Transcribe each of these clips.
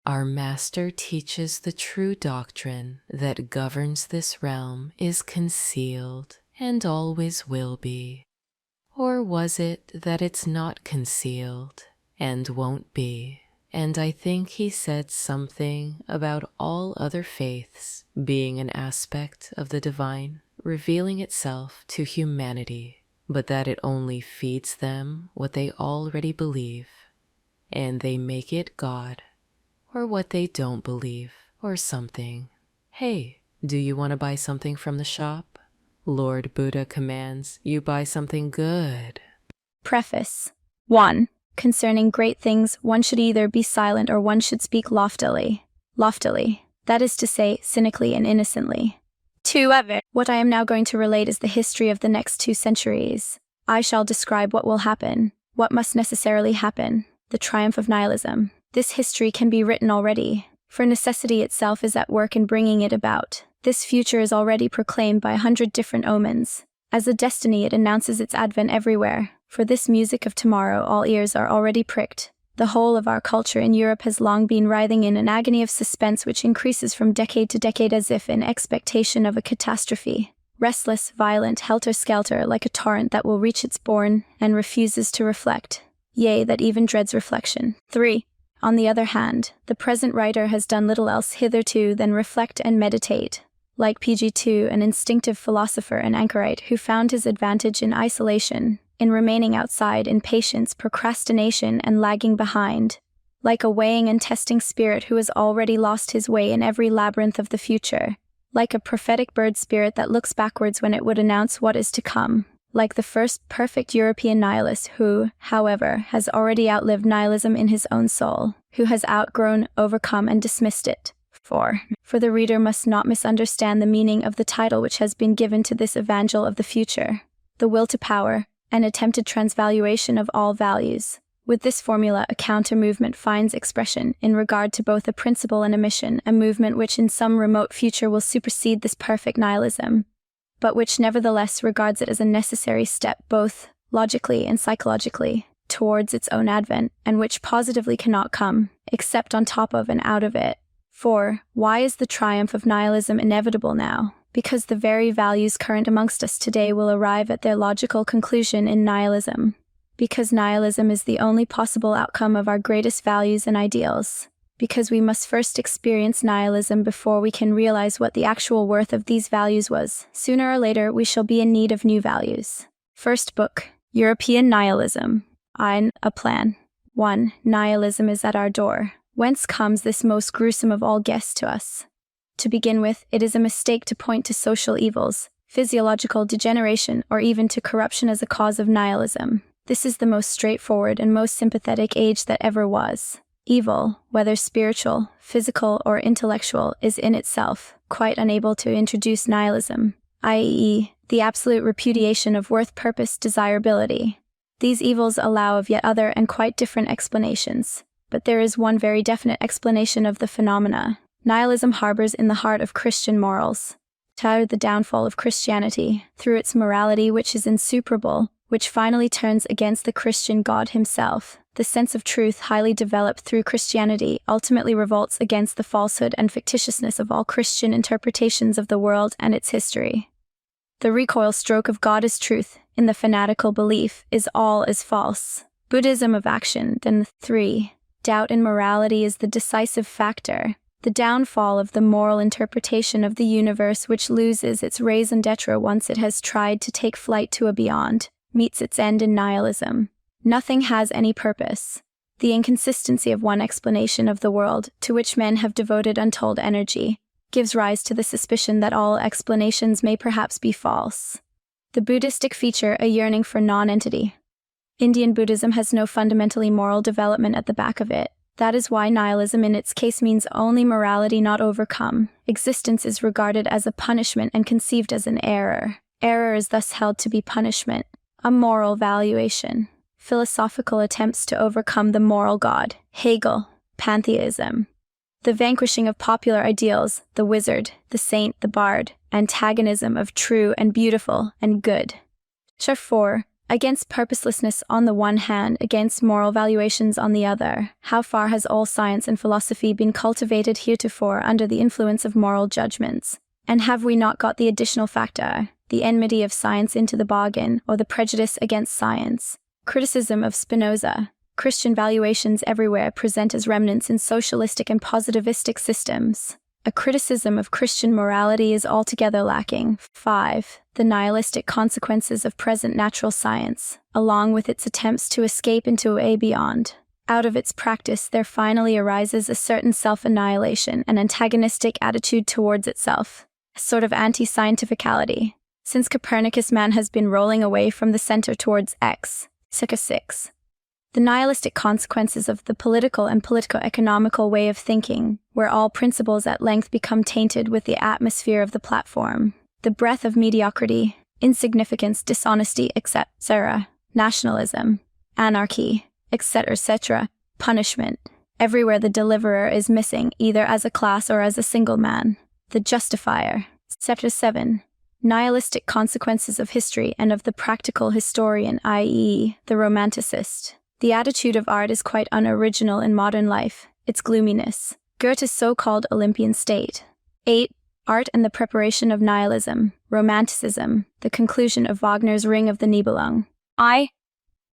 our master teaches the true doctrine that governs this realm is concealed and always will be. Or was it that it's not concealed and won't be? And I think he said something about all other faiths being an aspect of the divine revealing itself to humanity, but that it only feeds them what they already believe, and they make it God, or what they don't believe, or something. Hey, do you want to buy something from the shop? Lord Buddha commands you buy something good. Preface 1. Concerning great things, one should either be silent or one should speak loftily. Loftily, that is to say, cynically and innocently. 2. What I am now going to relate is the history of the next 2 centuries. I shall describe what will happen, what must necessarily happen, the triumph of nihilism. This history can be written already, for necessity itself is at work in bringing it about. This future is already proclaimed by 100 different omens. As a destiny, it announces its advent everywhere. For this music of tomorrow, all ears are already pricked. The whole of our culture in Europe has long been writhing in an agony of suspense which increases from decade to decade as if in expectation of a catastrophe. Restless, violent, helter-skelter, like a torrent that will reach its bourne and refuses to reflect. Yea, that even dreads reflection. 3. On the other hand, the present writer has done little else hitherto than reflect and meditate. Like PG2, an instinctive philosopher and anchorite who found his advantage in isolation, in remaining outside, in patience, procrastination, and lagging behind. Like a weighing and testing spirit who has already lost his way in every labyrinth of the future. Like a prophetic bird spirit that looks backwards when it would announce what is to come. Like the first perfect European nihilist who, however, has already outlived nihilism in his own soul, who has outgrown, overcome, and dismissed it. 4. For the reader must not misunderstand the meaning of the title which has been given to this evangel of the future. The will to power, an attempted transvaluation of all values. With this formula, a counter-movement finds expression in regard to both a principle and a mission, a movement which in some remote future will supersede this perfect nihilism, but which nevertheless regards it as a necessary step both logically and psychologically towards its own advent, and which positively cannot come, except on top of and out of it. 4. Why is the triumph of nihilism inevitable now? Because the very values current amongst us today will arrive at their logical conclusion in nihilism. Because nihilism is the only possible outcome of our greatest values and ideals. Because we must first experience nihilism before we can realize what the actual worth of these values was. Sooner or later, we shall be in need of new values. First book, European Nihilism. A plan. 1. Nihilism is at our door. Whence comes this most gruesome of all guests to us? To begin with, it is a mistake to point to social evils, physiological degeneration, or even to corruption as a cause of nihilism. This is the most straightforward and most sympathetic age that ever was. Evil, whether spiritual, physical, or intellectual, is in itself quite unable to introduce nihilism, i.e., the absolute repudiation of worth, purpose, desirability. These evils allow of yet other and quite different explanations. But there is one very definite explanation of the phenomena. Nihilism harbors in the heart of Christian morals. The downfall of Christianity, through its morality which is insuperable, which finally turns against the Christian God himself. The sense of truth highly developed through Christianity ultimately revolts against the falsehood and fictitiousness of all Christian interpretations of the world and its history. The recoil stroke of God is truth, in the fanatical belief, is all is false. Buddhism of action. Then 3. Doubt in morality is the decisive factor. The downfall of the moral interpretation of the universe which loses its raison d'etre once it has tried to take flight to a beyond, meets its end in nihilism. Nothing has any purpose. The inconsistency of one explanation of the world, to which men have devoted untold energy, gives rise to the suspicion that all explanations may perhaps be false. The Buddhistic feature, a yearning for non-entity. Indian Buddhism has no fundamentally moral development at the back of it. That is why nihilism in its case means only morality not overcome. Existence is regarded as a punishment and conceived as an error. Error is thus held to be punishment, a moral valuation. Philosophical attempts to overcome the moral God. Hegel, pantheism. The vanquishing of popular ideals, the wizard, the saint, the bard, antagonism of true and beautiful and good. 4. Against purposelessness on the one hand, against moral valuations on the other, how far has all science and philosophy been cultivated heretofore under the influence of moral judgments? And have we not got the additional factor, the enmity of science into the bargain, or the prejudice against science? Criticism of Spinoza. Christian valuations everywhere present as remnants in socialistic and positivistic systems. A criticism of Christian morality is altogether lacking. 5. The nihilistic consequences of present natural science, along with its attempts to escape into a beyond. Out of its practice there finally arises a certain self-annihilation, an antagonistic attitude towards itself, a sort of anti-scientificality. Since Copernicus, man has been rolling away from the center towards X. Circa 6. The nihilistic consequences of the political and politico-economical way of thinking, where all principles at length become tainted with the atmosphere of the platform. The breath of mediocrity, insignificance, dishonesty, etc., nationalism, anarchy, etc., punishment. Everywhere the deliverer is missing, either as a class or as a single man. The justifier. Chapter 7. Nihilistic consequences of history and of the practical historian, i.e., the romanticist. The attitude of art is quite unoriginal in modern life, its gloominess. Goethe's so-called Olympian state. 8. Art and the preparation of nihilism, romanticism, the conclusion of Wagner's Ring of the Nibelung.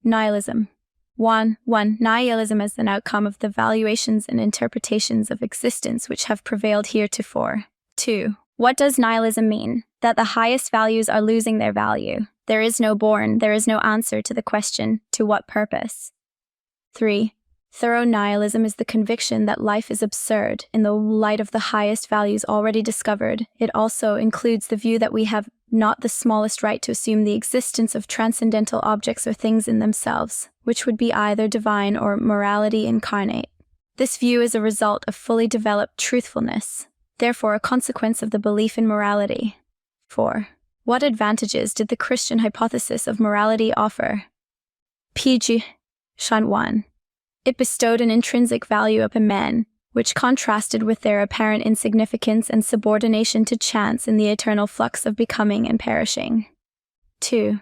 Nihilism. 1. Nihilism as an outcome of the valuations and interpretations of existence which have prevailed heretofore. 2. What does nihilism mean? That the highest values are losing their value. There is no born, there is no answer to the question, to what purpose? 3. Thorough nihilism is the conviction that life is absurd in the light of the highest values already discovered. It also includes the view that we have not the smallest right to assume the existence of transcendental objects or things in themselves, which would be either divine or morality incarnate. This view is a result of fully developed truthfulness, therefore a consequence of the belief in morality. 4. What advantages did the Christian hypothesis of morality offer? Pg. 1. It bestowed an intrinsic value upon men, which contrasted with their apparent insignificance and subordination to chance in the eternal flux of becoming and perishing. 2.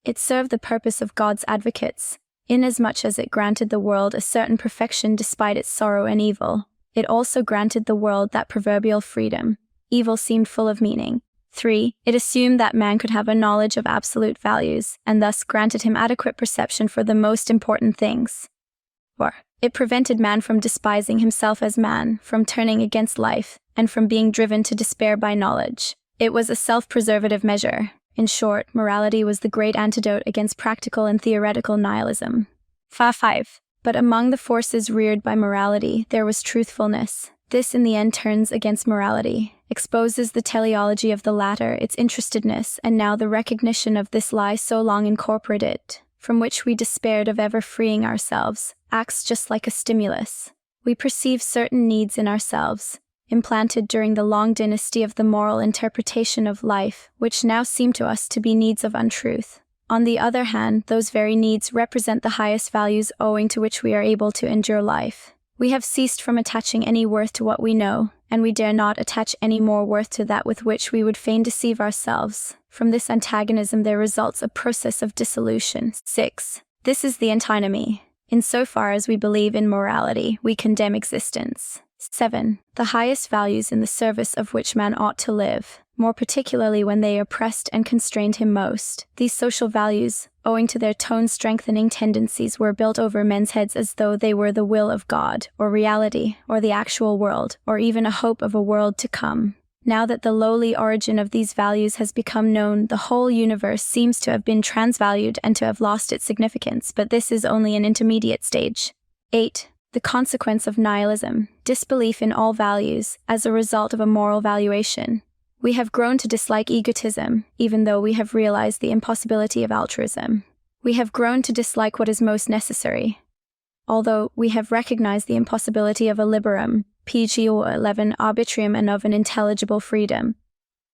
It served the purpose of God's advocates, inasmuch as it granted the world a certain perfection despite its sorrow and evil. It also granted the world that proverbial freedom. Evil seemed full of meaning. 3. It assumed that man could have a knowledge of absolute values, and thus granted him adequate perception for the most important things. 4. It prevented man from despising himself as man, from turning against life, and from being driven to despair by knowledge. It was a self-preservative measure. In short, morality was the great antidote against practical and theoretical nihilism. 5. But among the forces reared by morality, there was truthfulness. This in the end turns against morality, exposes the teleology of the latter, its interestedness, and now the recognition of this lie so long incorporated, from which we despaired of ever freeing ourselves, acts just like a stimulus. We perceive certain needs in ourselves, implanted during the long dynasty of the moral interpretation of life, which now seem to us to be needs of untruth. On the other hand, those very needs represent the highest values owing to which we are able to endure life. We have ceased from attaching any worth to what we know, and we dare not attach any more worth to that with which we would fain deceive ourselves. From this antagonism there results a process of dissolution. 6. This is the antinomy. In so far as we believe in morality, we condemn existence. 7. The highest values in the service of which man ought to live, more particularly when they oppressed and constrained him most. These social values, owing to their tone-strengthening tendencies, were built over men's heads as though they were the will of God, or reality, or the actual world, or even a hope of a world to come. Now that the lowly origin of these values has become known, the whole universe seems to have been transvalued and to have lost its significance, but this is only an intermediate stage. 8. The consequence of nihilism, disbelief in all values, as a result of a moral valuation. We have grown to dislike egotism, even though we have realized the impossibility of altruism. We have grown to dislike what is most necessary, although we have recognized the impossibility of a liberum, pg 11 arbitrium, and of an intelligible freedom.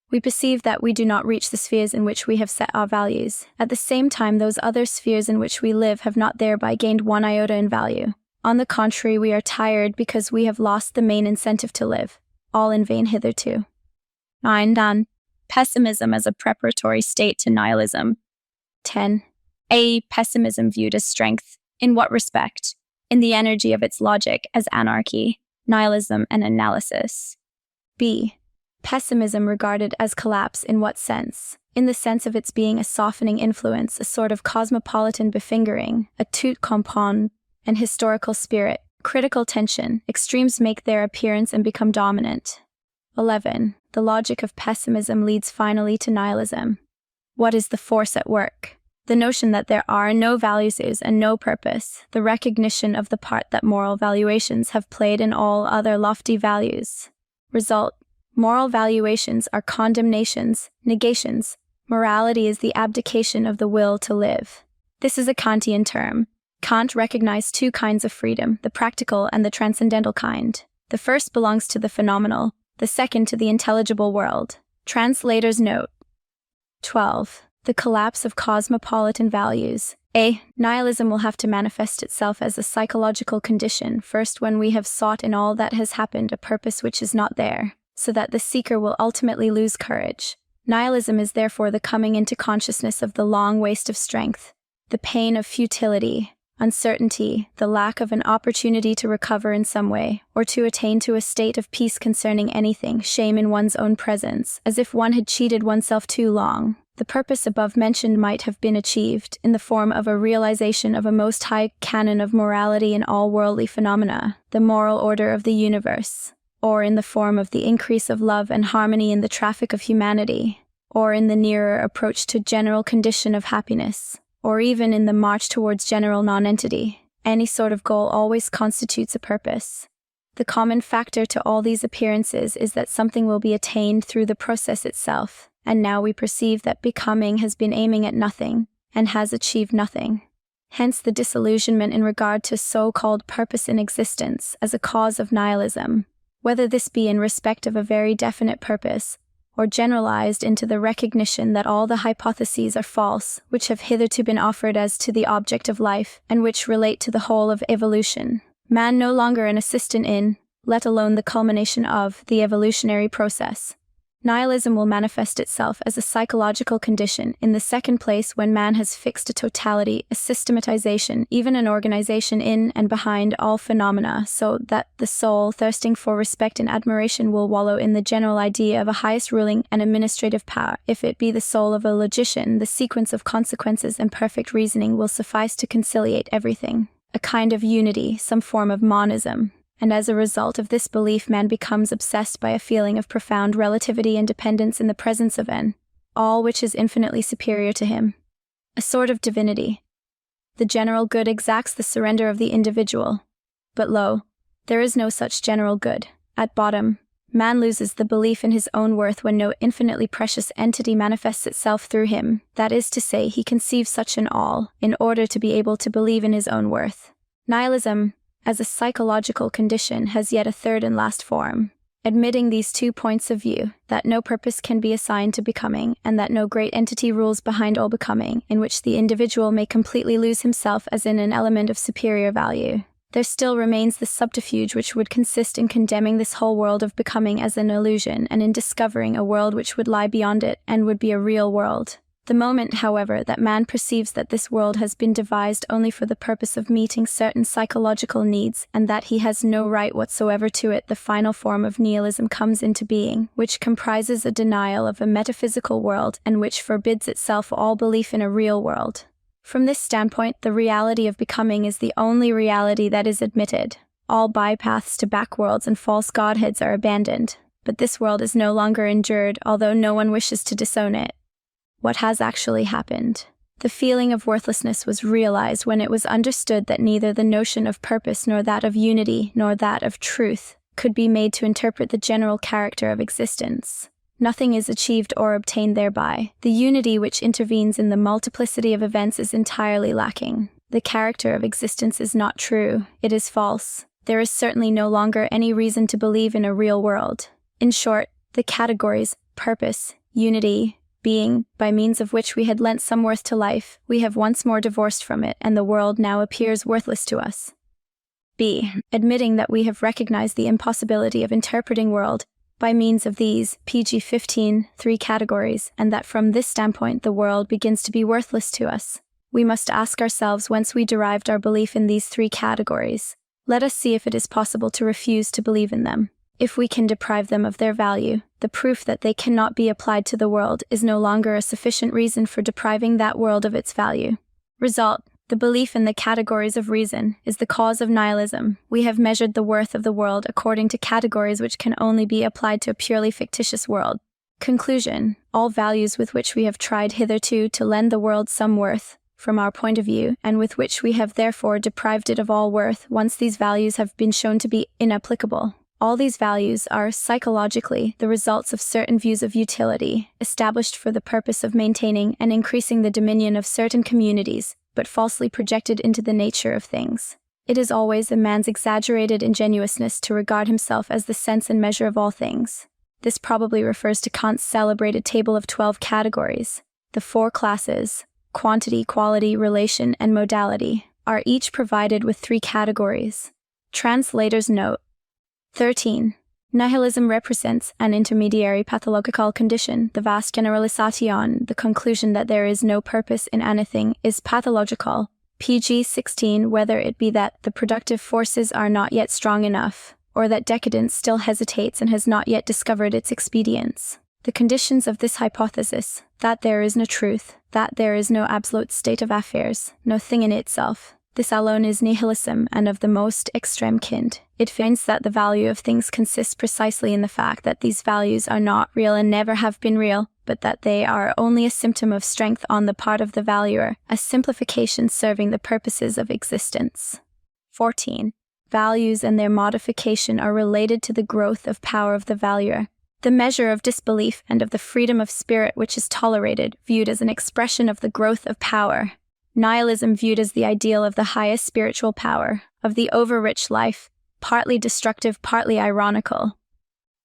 We perceive that we do not reach the spheres in which we have set our values. At the same time, those other spheres in which we live have not thereby gained one iota in value. On the contrary, we are tired because we have lost the main incentive to live. All in vain hitherto. 9. Pessimism as a preparatory state to nihilism. 10. A. Pessimism viewed as strength. In what respect? In the energy of its logic as anarchy, nihilism, and analysis. B. Pessimism regarded as collapse in what sense? In the sense of its being a softening influence, a sort of cosmopolitan befingering, a tout comprendre, an historical spirit, critical tension, extremes make their appearance and become dominant. 11. The logic of pessimism leads finally to nihilism. What is the force at work? The notion that there are no values and no purpose, the recognition of the part that moral valuations have played in all other lofty values. Result: moral valuations are condemnations, negations. Morality is the abdication of the will to live. This is a Kantian term. Kant recognized two kinds of freedom, the practical and the transcendental kind. The first belongs to the phenomenal, the second to the intelligible world. Translator's note. 12. The collapse of cosmopolitan values. A. Nihilism will have to manifest itself as a psychological condition, first when we have sought in all that has happened a purpose which is not there, so that the seeker will ultimately lose courage. Nihilism is therefore the coming into consciousness of the long waste of strength, the pain of futility, uncertainty, the lack of an opportunity to recover in some way, or to attain to a state of peace concerning anything, shame in one's own presence, as if one had cheated oneself too long. The purpose above mentioned might have been achieved in the form of a realization of a most high canon of morality in all worldly phenomena, the moral order of the universe, or in the form of the increase of love and harmony in the traffic of humanity, or in the nearer approach to general condition of happiness, or even in the march towards general nonentity. Any sort of goal always constitutes a purpose. The common factor to all these appearances is that something will be attained through the process itself, and now we perceive that becoming has been aiming at nothing, and has achieved nothing. Hence the disillusionment in regard to so-called purpose in existence as a cause of nihilism, whether this be in respect of a very definite purpose, or generalized into the recognition that all the hypotheses are false, which have hitherto been offered as to the object of life, and which relate to the whole of evolution. Man no longer an assistant in, let alone the culmination of, the evolutionary process. Nihilism will manifest itself as a psychological condition, in the second place when man has fixed a totality, a systematization, even an organization in and behind all phenomena, so that the soul, thirsting for respect and admiration, will wallow in the general idea of a highest ruling and administrative power. If it be the soul of a logician, the sequence of consequences and perfect reasoning will suffice to conciliate everything. A kind of unity, some form of monism. And as a result of this belief, man becomes obsessed by a feeling of profound relativity and dependence in the presence of an all which is infinitely superior to him. A sort of divinity. The general good exacts the surrender of the individual. But lo, there is no such general good. At bottom, man loses the belief in his own worth when no infinitely precious entity manifests itself through him. That is to say, he conceives such an all, in order to be able to believe in his own worth. Nihilism, as a psychological condition, has yet a third and last form. Admitting these two points of view, that no purpose can be assigned to becoming, and that no great entity rules behind all becoming, in which the individual may completely lose himself as in an element of superior value, there still remains the subterfuge which would consist in condemning this whole world of becoming as an illusion, and in discovering a world which would lie beyond it and would be a real world. The moment, however, that man perceives that this world has been devised only for the purpose of meeting certain psychological needs, and that he has no right whatsoever to it, the final form of nihilism comes into being, which comprises a denial of a metaphysical world, and which forbids itself all belief in a real world. From this standpoint, the reality of becoming is the only reality that is admitted. All bypaths to backworlds and false godheads are abandoned, but this world is no longer endured, although no one wishes to disown it. What has actually happened? The feeling of worthlessness was realized when it was understood that neither the notion of purpose nor that of unity nor that of truth could be made to interpret the general character of existence. Nothing is achieved or obtained thereby. The unity which intervenes in the multiplicity of events is entirely lacking. The character of existence is not true, it is false. There is certainly no longer any reason to believe in a real world. In short, the categories, purpose, unity, being, by means of which we had lent some worth to life, we have once more divorced from it, and the world now appears worthless to us. B. Admitting that we have recognized the impossibility of interpreting world by means of these, pg 15, three categories, and that from this standpoint the world begins to be worthless to us, We must ask ourselves whence we derived our belief in these three categories. Let us see if it is possible to refuse to believe in them. If we can deprive them of their value, the proof that they cannot be applied to the world is no longer a sufficient reason for depriving that world of its value. Result: the belief in the categories of reason is the cause of nihilism. We have measured the worth of the world according to categories which can only be applied to a purely fictitious world. Conclusion: all values with which we have tried hitherto to lend the world some worth, from our point of view, and with which we have therefore deprived it of all worth once these values have been shown to be inapplicable. All these values are, psychologically, the results of certain views of utility, established for the purpose of maintaining and increasing the dominion of certain communities, but falsely projected into the nature of things. It is always a man's exaggerated ingenuousness to regard himself as the sense and measure of all things. This probably refers to Kant's celebrated table of 12 categories. The four classes, quantity, quality, relation, and modality, are each provided with three categories. Translator's note. 13. Nihilism represents an intermediary pathological condition. The vast generalization, the conclusion that there is no purpose in anything, is pathological. pg 16. Whether it be that the productive forces are not yet strong enough, or that decadence still hesitates and has not yet discovered its expedients. The conditions of this hypothesis, that there is no truth, that there is no absolute state of affairs, no thing in itself, this alone is nihilism, and of the most extreme kind. It finds that the value of things consists precisely in the fact that these values are not real and never have been real, but that they are only a symptom of strength on the part of the valuer, a simplification serving the purposes of existence. 14. Values and their modification are related to the growth of power of the valuer. The measure of disbelief and of the freedom of spirit which is tolerated, viewed as an expression of the growth of power. Nihilism viewed as the ideal of the highest spiritual power, of the over-rich life, partly destructive, partly ironical.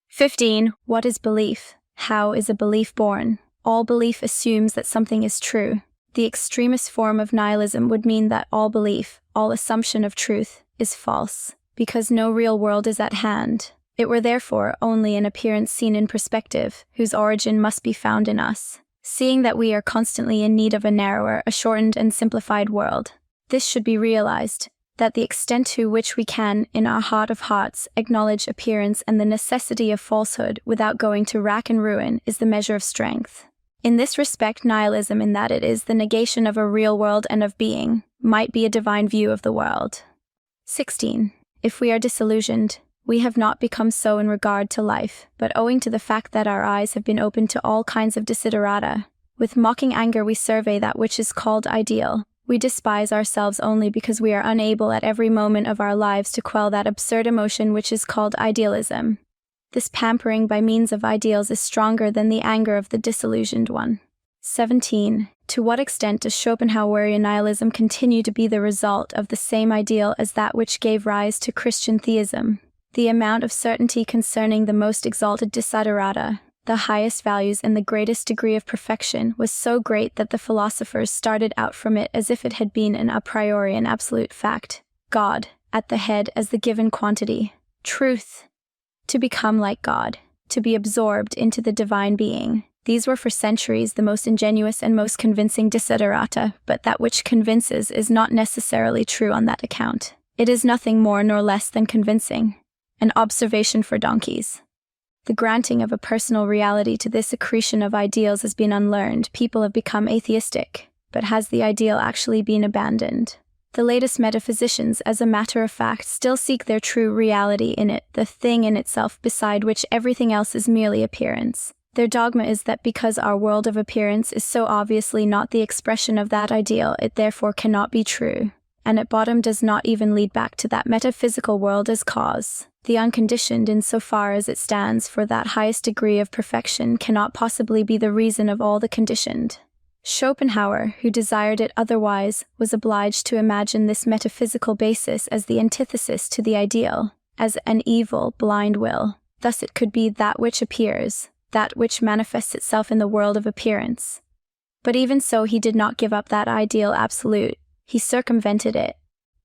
15. What is belief? How is a belief born? All belief assumes that something is true. The extremist form of nihilism would mean that all belief, all assumption of truth, is false, because no real world is at hand. It were therefore only an appearance seen in perspective, whose origin must be found in us. Seeing that we are constantly in need of a narrower, a shortened and simplified world. This should be realized, that the extent to which we can, in our heart of hearts, acknowledge appearance and the necessity of falsehood without going to rack and ruin is the measure of strength. In this respect, nihilism, in that it is the negation of a real world and of being, might be a divine view of the world. 16. If we are disillusioned, we have not become so in regard to life, but owing to the fact that our eyes have been opened to all kinds of desiderata. With mocking anger we survey that which is called ideal. We despise ourselves only because we are unable at every moment of our lives to quell that absurd emotion which is called idealism. This pampering by means of ideals is stronger than the anger of the disillusioned one. 17. To what extent does Schopenhauerian nihilism continue to be the result of the same ideal as that which gave rise to Christian theism? The amount of certainty concerning the most exalted desiderata, the highest values and the greatest degree of perfection, was so great that the philosophers started out from it as if it had been an a priori and absolute fact. God, at the head as the given quantity. Truth. To become like God. To be absorbed into the divine being. These were for centuries the most ingenious and most convincing desiderata, but that which convinces is not necessarily true on that account. It is nothing more nor less than convincing. An observation for donkeys. The granting of a personal reality to this accretion of ideals has been unlearned. People have become atheistic, but has the ideal actually been abandoned? The latest metaphysicians, as a matter of fact, still seek their true reality in it, the thing in itself beside which everything else is merely appearance. Their dogma is that because our world of appearance is so obviously not the expression of that ideal, it therefore cannot be true, and at bottom does not even lead back to that metaphysical world as cause. The unconditioned, in so far as it stands for that highest degree of perfection, cannot possibly be the reason of all the conditioned. Schopenhauer, who desired it otherwise, was obliged to imagine this metaphysical basis as the antithesis to the ideal, as an evil, blind will. Thus it could be that which appears, that which manifests itself in the world of appearance. But even so he did not give up that ideal absolute, he circumvented it.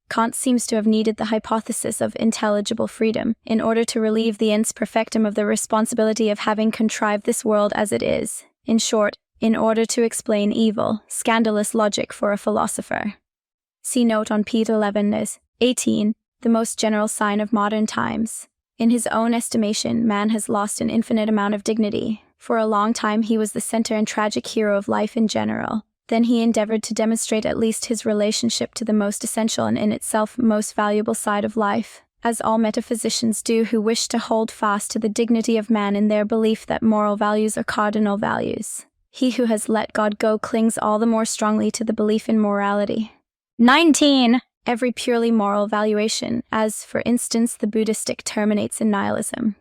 Kant seems to have needed the hypothesis of intelligible freedom in order to relieve the ens perfectum of the responsibility of having contrived this world as it is. In short, in order to explain evil, scandalous logic for a philosopher. See note on page 11-18, the most general sign of modern times. In his own estimation, man has lost an infinite amount of dignity. For a long time he was the center and tragic hero of life in general. Then he endeavored to demonstrate at least his relationship to the most essential and in itself most valuable side of life, as all metaphysicians do who wish to hold fast to the dignity of man in their belief that moral values are cardinal values. He who has let God go clings all the more strongly to the belief in morality. 19. Every purely moral valuation, as, for instance, the Buddhistic, terminates in nihilism.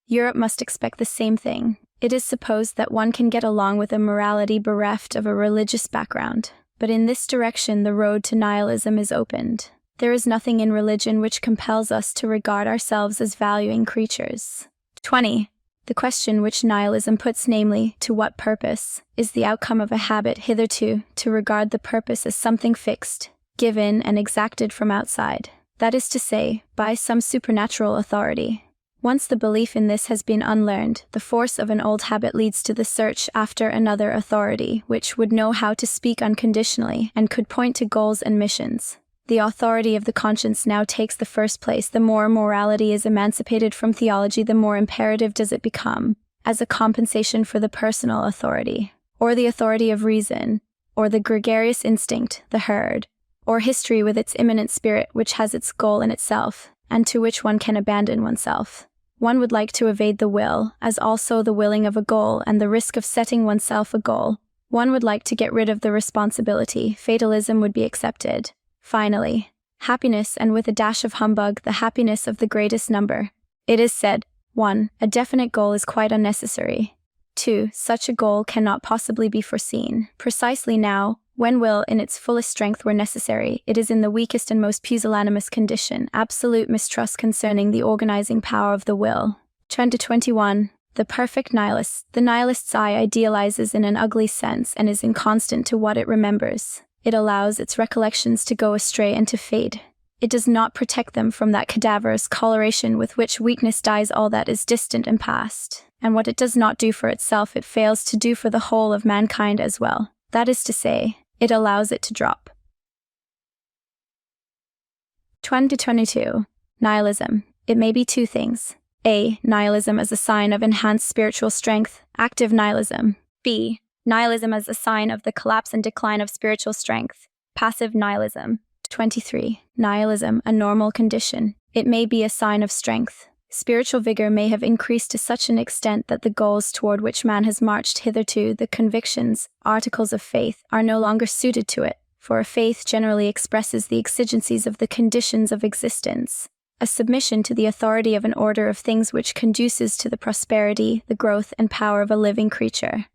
Europe must expect the same thing. It is supposed that one can get along with a morality bereft of a religious background, but in this direction the road to nihilism is opened. There is nothing in religion which compels us to regard ourselves as valuing creatures. 20. The question which nihilism puts, namely, to what purpose, is the outcome of a habit hitherto to regard the purpose as something fixed, given and exacted from outside, that is to say, by some supernatural authority. Once the belief in this has been unlearned, the force of an old habit leads to the search after another authority which would know how to speak unconditionally and could point to goals and missions. The authority of the conscience now takes the first place. The more morality is emancipated from theology, the more imperative does it become, as a compensation for the personal authority, or the authority of reason, or the gregarious instinct, the herd, or history with its immanent spirit which has its goal in itself, and to which one can abandon oneself. One would like to evade the will, as also the willing of a goal and the risk of setting oneself a goal. One would like to get rid of the responsibility. Fatalism would be accepted. Finally, happiness, and with a dash of humbug, the happiness of the greatest number. It is said, 1. A definite goal is quite unnecessary. 2. Such a goal cannot possibly be foreseen. Precisely now, when will in its fullest strength were necessary, it is in the weakest and most pusillanimous condition, absolute mistrust concerning the organizing power of the will. 21. The perfect nihilist. The nihilist's eye idealizes in an ugly sense and is inconstant to what it remembers. It allows its recollections to go astray and to fade. It does not protect them from that cadaverous coloration with which weakness dyes all that is distant and past. And what it does not do for itself, it fails to do for the whole of mankind as well. That is to say, it allows it to drop. 22. Nihilism. It may be two things. A. Nihilism as a sign of enhanced spiritual strength, active nihilism. B. Nihilism as a sign of the collapse and decline of spiritual strength, passive nihilism. 23. Nihilism, a normal condition. It may be a sign of strength. Spiritual vigor may have increased to such an extent that the goals toward which man has marched hitherto, the convictions, articles of faith, are no longer suited to it, for a faith generally expresses the exigencies of the conditions of existence, a submission to the authority of an order of things which conduces to the prosperity, the growth, and power of a living creature.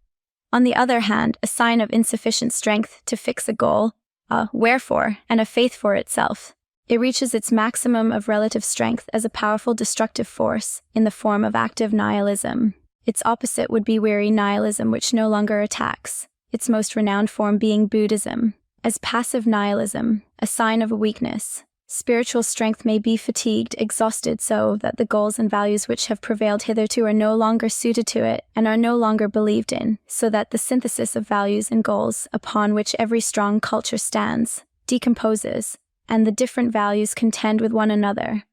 On the other hand, a sign of insufficient strength to fix a goal, a wherefore, and a faith for itself. It reaches its maximum of relative strength as a powerful destructive force in the form of active nihilism. Its opposite would be weary nihilism, which no longer attacks, its most renowned form being Buddhism. As passive nihilism, a sign of a weakness. Spiritual strength may be fatigued, exhausted so that the goals and values which have prevailed hitherto are no longer suited to it and are no longer believed in, so that the synthesis of values and goals, upon which every strong culture stands, decomposes, and the different values contend with one another.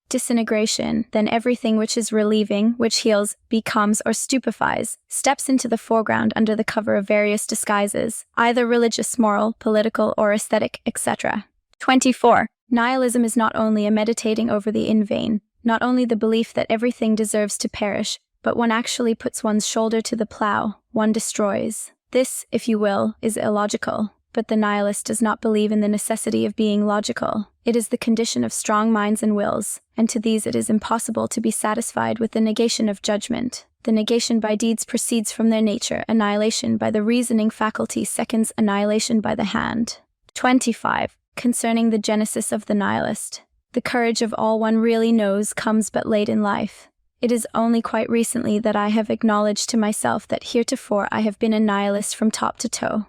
Disintegration, then everything which is relieving, which heals, becomes, or stupefies, steps into the foreground under the cover of various disguises, either religious, moral, political, or aesthetic, etc. 24. Nihilism is not only a meditating over the in vain, not only the belief that everything deserves to perish, but one actually puts one's shoulder to the plow, one destroys. This, if you will, is illogical, but the nihilist does not believe in the necessity of being logical. It is the condition of strong minds and wills, and to these it is impossible to be satisfied with the negation of judgment. The negation by deeds proceeds from their nature. Annihilation by the reasoning faculty seconds annihilation by the hand. 25. Concerning the genesis of the nihilist. The courage of all one really knows comes but late in life. It is only quite recently that I have acknowledged to myself that heretofore I have been a nihilist from top to toe.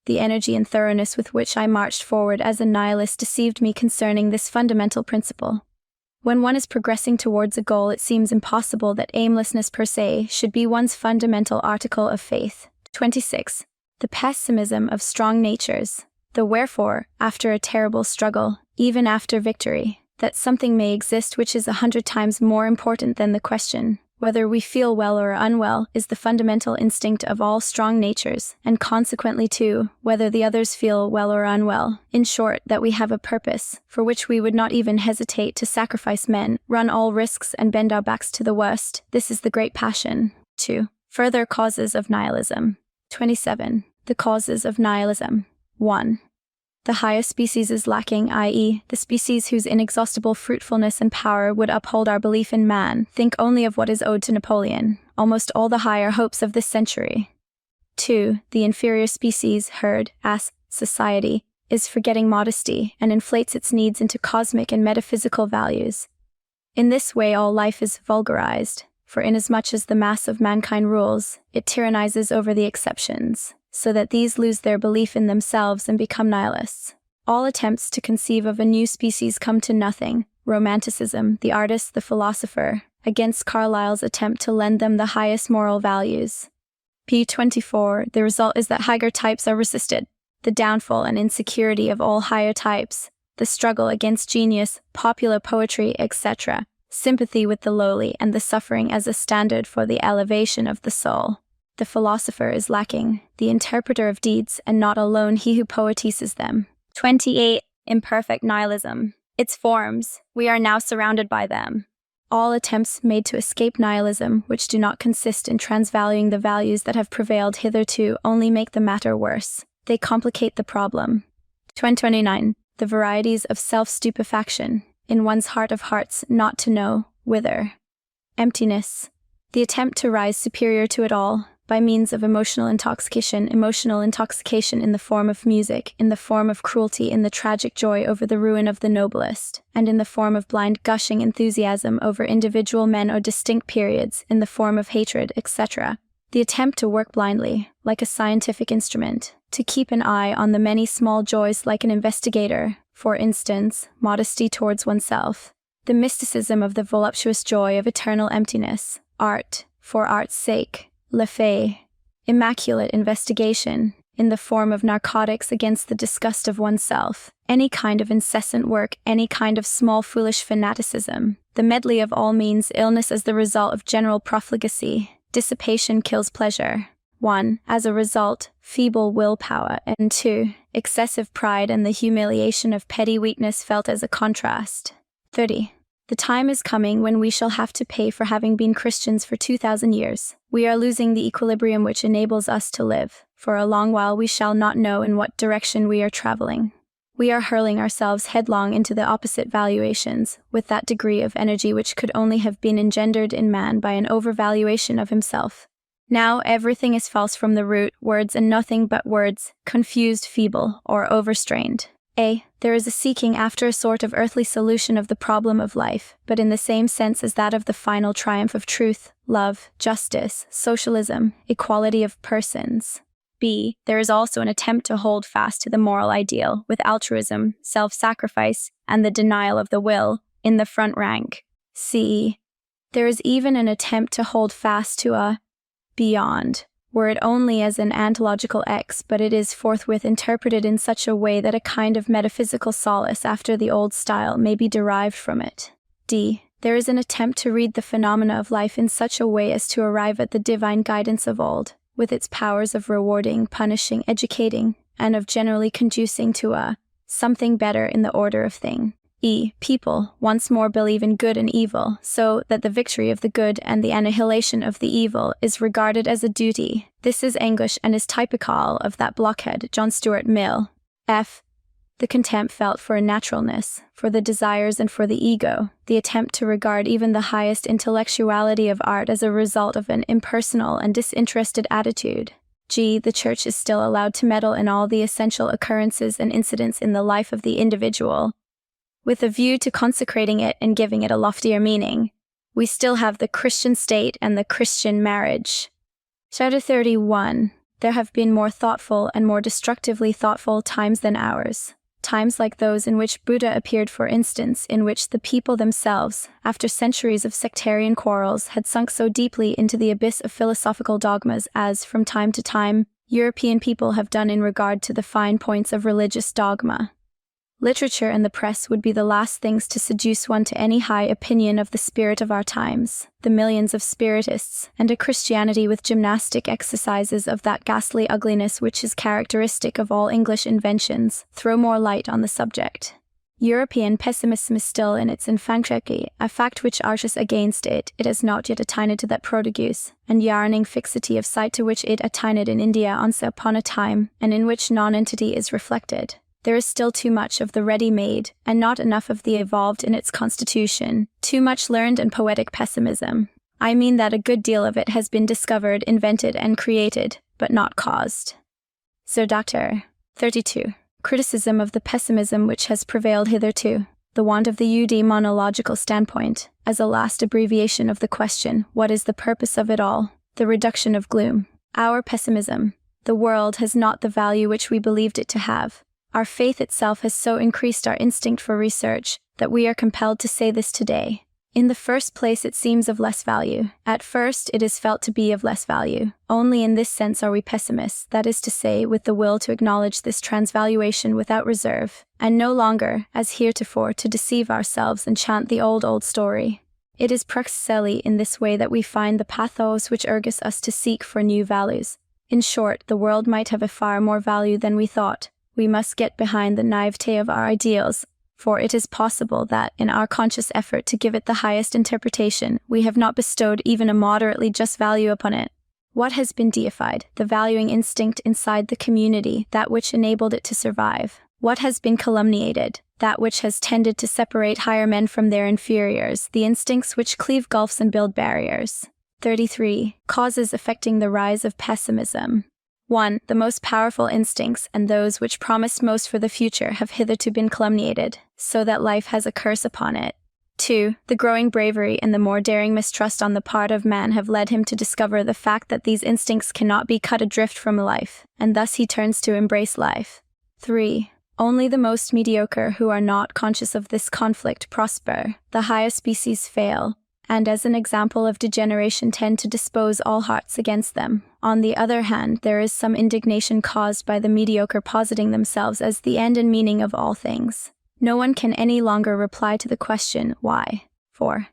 The energy and thoroughness with which I marched forward as a nihilist deceived me concerning this fundamental principle. When one is progressing towards a goal, it seems impossible that aimlessness per se should be one's fundamental article of faith. 26. The pessimism of strong natures. The wherefore, after a terrible struggle, even after victory, that something may exist which is 100 times more important than the question, whether we feel well or unwell, is the fundamental instinct of all strong natures, and consequently too, whether the others feel well or unwell. In short, that we have a purpose, for which we would not even hesitate to sacrifice men, run all risks and bend our backs to the worst. This is the great passion. 2. Further causes of nihilism. 27. The causes of nihilism. 1. The highest species is lacking, i.e., the species whose inexhaustible fruitfulness and power would uphold our belief in man. Think only of what is owed to Napoleon, almost all the higher hopes of this century. 2. The inferior species, herd, as society, is forgetting modesty and inflates its needs into cosmic and metaphysical values. In this way all life is vulgarized, for inasmuch as the mass of mankind rules, it tyrannizes over the exceptions, so that these lose their belief in themselves and become nihilists. All attempts to conceive of a new species come to nothing. Romanticism, the artist, the philosopher, against Carlyle's attempt to lend them the highest moral values. p. 24. The result is that higher types are resisted. The downfall and insecurity of all higher types, the struggle against genius, popular poetry, etc., sympathy with the lowly and the suffering as a standard for the elevation of the soul. The philosopher is lacking, the interpreter of deeds, and not alone he who poetises them. 28. Imperfect nihilism. Its forms. We are now surrounded by them. All attempts made to escape nihilism, which do not consist in transvaluing the values that have prevailed hitherto, only make the matter worse. They complicate the problem. 29. The varieties of self-stupefaction. In one's heart of hearts, not to know whither. Emptiness. The attempt to rise superior to it all, by means of emotional intoxication in the form of music, in the form of cruelty, in the tragic joy over the ruin of the noblest, and in the form of blind gushing enthusiasm over individual men or distinct periods, in the form of hatred, etc. The attempt to work blindly, like a scientific instrument, to keep an eye on the many small joys like an investigator, for instance, modesty towards oneself. The mysticism of the voluptuous joy of eternal emptiness, art, for art's sake, le fait, immaculate investigation, in the form of narcotics against the disgust of oneself, any kind of incessant work, any kind of small foolish fanaticism, the medley of all means, illness as the result of general profligacy, dissipation kills pleasure. 1. As a result, feeble willpower, and 2. Excessive pride and the humiliation of petty weakness felt as a contrast. 30. The time is coming when we shall have to pay for having been Christians for 2,000 years. We are losing the equilibrium which enables us to live. For a long while we shall not know in what direction we are traveling. We are hurling ourselves headlong into the opposite valuations, with that degree of energy which could only have been engendered in man by an overvaluation of himself. Now everything is false from the root, words and nothing but words, confused, feeble, or overstrained. There is a seeking after a sort of earthly solution of the problem of life, but in the same sense as that of the final triumph of truth, love, justice, socialism, equality of persons. B. There is also an attempt to hold fast to the moral ideal, with altruism, self-sacrifice, and the denial of the will, in the front rank. C. There is even an attempt to hold fast to a beyond, were it only as an ontological X, but it is forthwith interpreted in such a way that a kind of metaphysical solace after the old style may be derived from it. D. There is an attempt to read the phenomena of life in such a way as to arrive at the divine guidance of old, with its powers of rewarding, punishing, educating, and of generally conducing to a something better in the order of thing. E. People once more believe in good and evil, so that the victory of the good and the annihilation of the evil is regarded as a duty. This is English and is typical of that blockhead, John Stuart Mill. F. The contempt felt for naturalness, for the desires and for the ego, the attempt to regard even the highest intellectuality of art as a result of an impersonal and disinterested attitude. G. The Church is still allowed to meddle in all the essential occurrences and incidents in the life of the individual, with a view to consecrating it and giving it a loftier meaning. We still have the Christian state and the Christian marriage. Chapter 31. There have been more thoughtful and more destructively thoughtful times than ours. Times like those in which Buddha appeared, for instance, in which the people themselves, after centuries of sectarian quarrels, had sunk so deeply into the abyss of philosophical dogmas as, from time to time, European people have done in regard to the fine points of religious dogma. Literature and the press would be the last things to seduce one to any high opinion of the spirit of our times. The millions of spiritists, and a Christianity with gymnastic exercises of that ghastly ugliness which is characteristic of all English inventions, throw more light on the subject. European pessimism is still in its infancy, a fact which arches against it has not yet attained to that prodigious and yarning fixity of sight to which it attained in India once upon a time, and in which non-entity is reflected. There is still too much of the ready-made, and not enough of the evolved in its constitution, too much learned and poetic pessimism. I mean that a good deal of it has been discovered, invented, and created, but not caused. Zarathustra. 32. Criticism of the pessimism which has prevailed hitherto. The want of the eudaimonological standpoint, as a last abbreviation of the question, what is the purpose of it all? The reduction of gloom. Our pessimism. The world has not the value which we believed it to have. Our faith itself has so increased our instinct for research that we are compelled to say this today. In the first place, it seems of less value. At first, it is felt to be of less value. Only in this sense are we pessimists, that is to say, with the will to acknowledge this transvaluation without reserve, and no longer, as heretofore, to deceive ourselves and chant the old story. It is precisely in this way that we find the pathos which urges us to seek for new values. In short, the world might have a far more value than we thought. We must get behind the naivete of our ideals, for it is possible that, in our conscious effort to give it the highest interpretation, we have not bestowed even a moderately just value upon it. What has been deified? The valuing instinct inside the community, that which enabled it to survive. What has been calumniated? That which has tended to separate higher men from their inferiors, the instincts which cleave gulfs and build barriers. 33. Causes affecting the rise of pessimism. 1. The most powerful instincts, and those which promised most for the future, have hitherto been calumniated, so that life has a curse upon it. 2. The growing bravery and the more daring mistrust on the part of man have led him to discover the fact that these instincts cannot be cut adrift from life, and thus he turns to embrace life. 3. Only the most mediocre who are not conscious of this conflict prosper, the higher species fail, and as an example of degeneration tend to dispose all hearts against them. On the other hand, there is some indignation caused by the mediocre positing themselves as the end and meaning of all things. No one can any longer reply to the question, why? 4.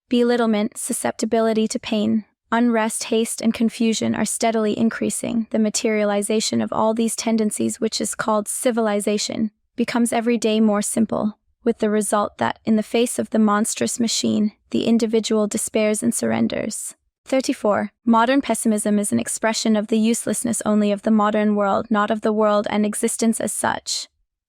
Belittlement, susceptibility to pain, unrest, haste, and confusion are steadily increasing. The materialization of all these tendencies, which is called civilization, becomes every day more simple, with the result that, in the face of the monstrous machine, the individual despairs and surrenders. 34. Modern pessimism is an expression of the uselessness only of the modern world, not of the world and existence as such.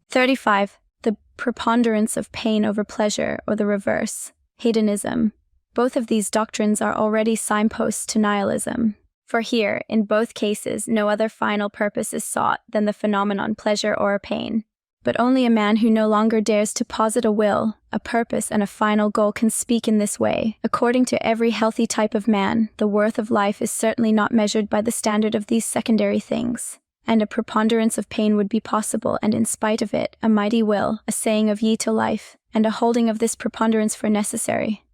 35. The preponderance of pain over pleasure, or the reverse, hedonism. Both of these doctrines are already signposts to nihilism. For here, in both cases, no other final purpose is sought than the phenomenon pleasure or pain. But only a man who no longer dares to posit a will, a purpose, and a final goal can speak in this way. According to every healthy type of man, the worth of life is certainly not measured by the standard of these secondary things, and a preponderance of pain would be possible, and in spite of it, a mighty will, a saying of ye to life, and a holding of this preponderance for necessary.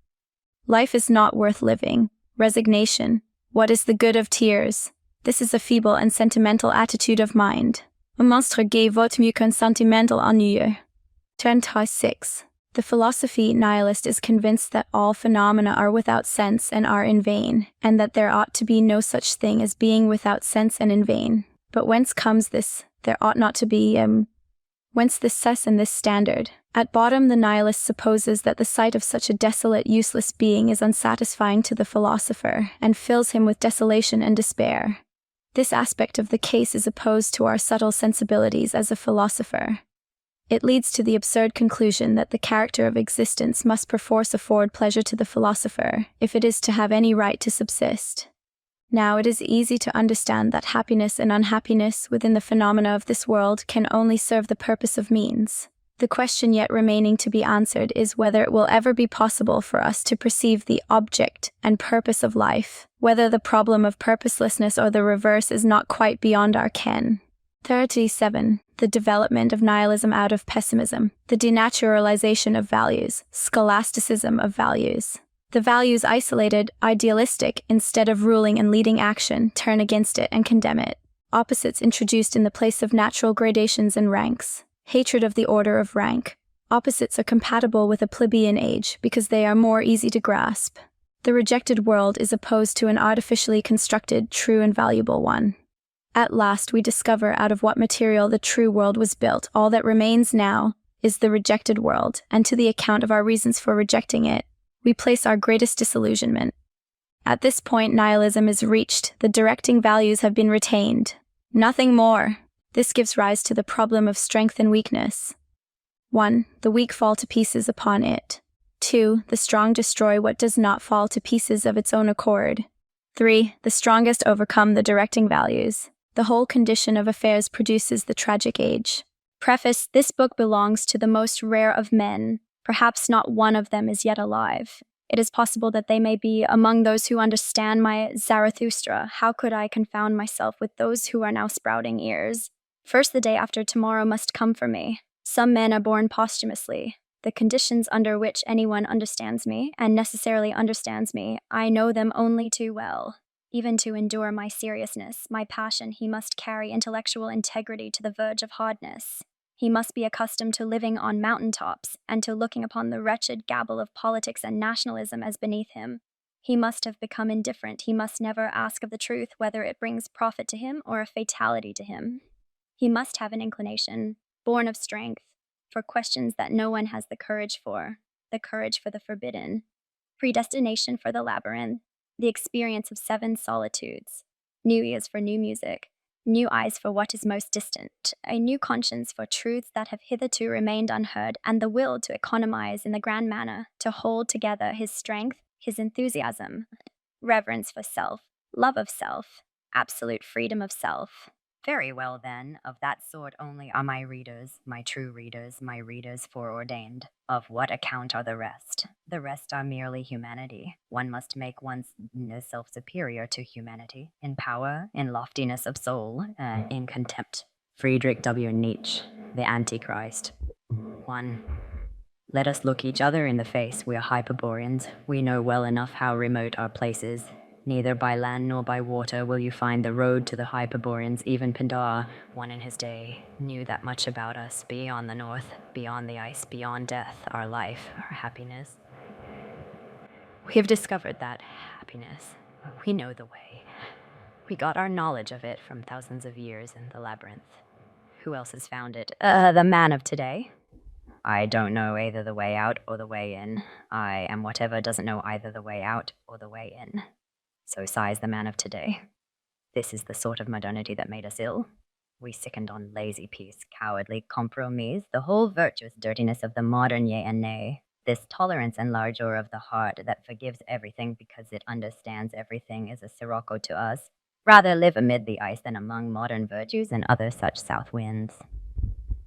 Life is not worth living. Resignation. What is the good of tears? This is a feeble and sentimental attitude of mind. Un monstre gai vaut mieux qu'un sentimental ennuyeux. 26. The philosophy nihilist is convinced that all phenomena are without sense and are in vain, and that there ought to be no such thing as being without sense and in vain. But whence comes this? There ought not to be, whence this cess and this standard? At bottom, the nihilist supposes that the sight of such a desolate, useless being is unsatisfying to the philosopher, and fills him with desolation and despair. This aspect of the case is opposed to our subtle sensibilities as a philosopher. It leads to the absurd conclusion that the character of existence must perforce afford pleasure to the philosopher, if it is to have any right to subsist. Now it is easy to understand that happiness and unhappiness within the phenomena of this world can only serve the purpose of means. The question yet remaining to be answered is whether it will ever be possible for us to perceive the object and purpose of life, whether the problem of purposelessness or the reverse is not quite beyond our ken. 37. The development of nihilism out of pessimism. The denaturalization of values. Scholasticism of values. The values isolated, idealistic, instead of ruling and leading action, turn against it and condemn it. Opposites introduced in the place of natural gradations and ranks. Hatred of the order of rank. Opposites are compatible with a plebeian age because they are more easy to grasp. The rejected world is opposed to an artificially constructed, true and valuable one. At last we discover out of what material the true world was built. All that remains now is the rejected world, and to the account of our reasons for rejecting it, we place our greatest disillusionment. At this point, nihilism is reached. The directing values have been retained. Nothing more. This gives rise to the problem of strength and weakness. 1. The weak fall to pieces upon it. 2. The strong destroy what does not fall to pieces of its own accord. 3. The strongest overcome the directing values. The whole condition of affairs produces the tragic age. Preface: this book belongs to the most rare of men. Perhaps not one of them is yet alive. It is possible that they may be among those who understand my Zarathustra. How could I confound myself with those who are now sprouting ears? First, the day after tomorrow must come for me. Some men are born posthumously. The conditions under which anyone understands me, and necessarily understands me, I know them only too well. Even to endure my seriousness, my passion, he must carry intellectual integrity to the verge of hardness. He must be accustomed to living on mountaintops, and to looking upon the wretched gabble of politics and nationalism as beneath him. He must have become indifferent. He must never ask of the truth whether it brings profit to him or a fatality to him. He must have an inclination, born of strength, for questions that no one has the courage for the forbidden, predestination for the labyrinth, the experience of 7 solitudes, new ears for new music, new eyes for what is most distant, a new conscience for truths that have hitherto remained unheard, and the will to economize in the grand manner, to hold together his strength, his enthusiasm, reverence for self, love of self, absolute freedom of self. Very well, then, of that sort only are my readers, my true readers, my readers foreordained. Of what account are the rest? The rest are merely humanity. One must make one's self superior to humanity, in power, in loftiness of soul, in contempt. Friedrich W. Nietzsche, the Antichrist. 1. Let us look each other in the face. We are Hyperboreans. We know well enough how remote our place is. Neither by land nor by water will you find the road to the Hyperboreans. Even Pindar, one in his day, knew that much about us, beyond the north, beyond the ice, beyond death, our life, our happiness. We have discovered that happiness. We know the way. We got our knowledge of it from thousands of years in the labyrinth. Who else has found it? The man of today. I don't know either the way out or the way in. I am whatever doesn't know either the way out or the way in. So sighs the man of today. This is the sort of modernity that made us ill. We sickened on lazy peace, cowardly compromise, the whole virtuous dirtiness of the modern yea and nay. This tolerance and largeur of the heart that forgives everything because it understands everything is a sirocco to us. Rather live amid the ice than among modern virtues and other such south winds.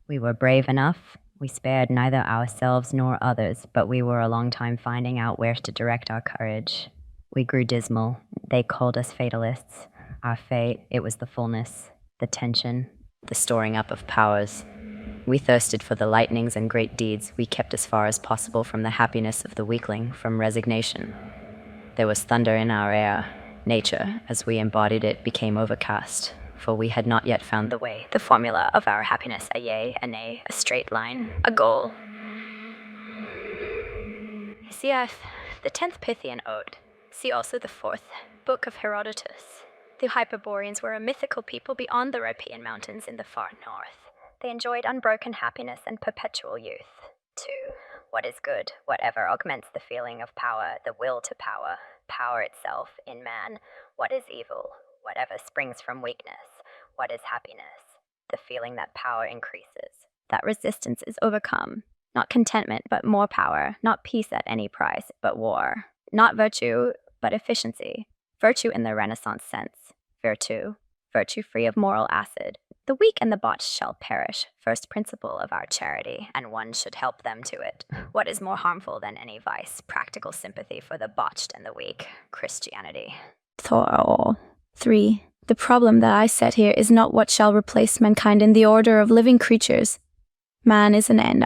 We were brave enough. We spared neither ourselves nor others, but we were a long time finding out where to direct our courage. We grew dismal. They called us fatalists. Our fate, it was the fullness, the tension, the storing up of powers. We thirsted for the lightnings and great deeds. We kept as far as possible from the happiness of the weakling, from resignation. There was thunder in our air. Nature, as we embodied it, became overcast, for we had not yet found the way, the formula of our happiness, a yea, a nay, a straight line, a goal. See the 10th Pythian Ode. See also the 4th book of Herodotus. The Hyperboreans were a mythical people beyond the Rhopaean mountains in the far north. They enjoyed unbroken happiness and perpetual youth. 2. What is good, whatever augments the feeling of power, the will to power, power itself in man. What is evil, whatever springs from weakness. What is happiness? The feeling that power increases, that resistance is overcome. Not contentment, but more power. Not peace at any price, but war. Not virtue, but efficiency. Virtue in the Renaissance sense. Virtue free of moral acid. The weak and the botched shall perish, first principle of our charity, and one should help them to it. What is more harmful than any vice? Practical sympathy for the botched and the weak. Christianity. 3. The problem that I set here is not what shall replace mankind in the order of living creatures. Man is an end,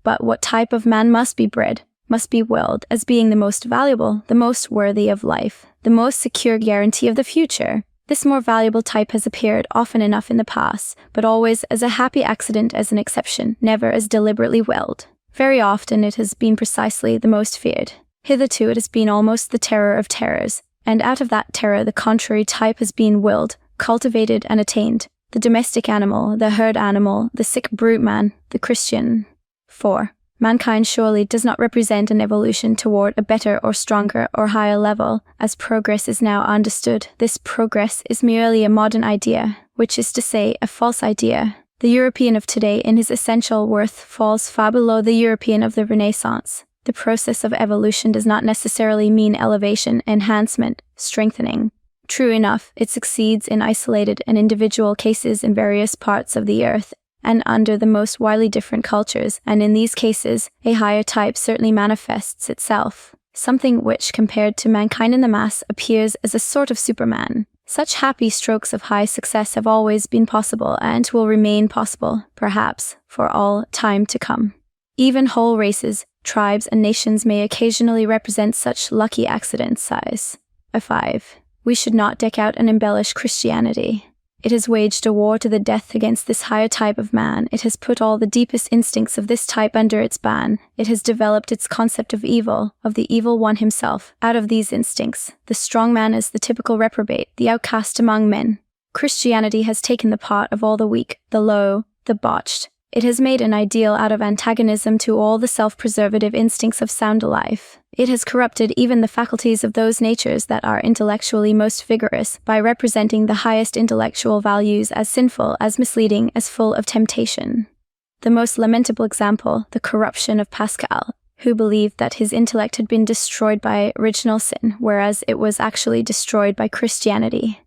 but what type of man must be bred, must be willed as being the most valuable, the most worthy of life, the most secure guarantee of the future. This more valuable type has appeared often enough in the past, but always as a happy accident, as an exception, never as deliberately willed. Very often it has been precisely the most feared. Hitherto it has been almost the terror of terrors, and out of that terror the contrary type has been willed, cultivated and attained. The domestic animal, the herd animal, the sick brute man, the Christian. 4. Mankind surely does not represent an evolution toward a better or stronger or higher level, as progress is now understood. This progress is merely a modern idea, which is to say, a false idea. The European of today in his essential worth falls far below the European of the Renaissance. The process of evolution does not necessarily mean elevation, enhancement, strengthening. True enough, it succeeds in isolated and individual cases in various parts of the earth, and under the most widely different cultures, and in these cases, a higher type certainly manifests itself, something which, compared to mankind in the mass, appears as a sort of Superman. Such happy strokes of high success have always been possible, and will remain possible, perhaps, for all time to come. Even whole races, tribes, and nations may occasionally represent such lucky accidents. Size. 5. We should not deck out and embellish Christianity. It has waged a war to the death against this higher type of man. It has put all the deepest instincts of this type under its ban. It has developed its concept of evil, of the evil one himself, out of these instincts. The strong man is the typical reprobate, the outcast among men. Christianity has taken the part of all the weak, the low, the botched. It has made an ideal out of antagonism to all the self-preservative instincts of sound life. It has corrupted even the faculties of those natures that are intellectually most vigorous by representing the highest intellectual values as sinful, as misleading, as full of temptation. The most lamentable example, the corruption of Pascal, who believed that his intellect had been destroyed by original sin, whereas it was actually destroyed by Christianity.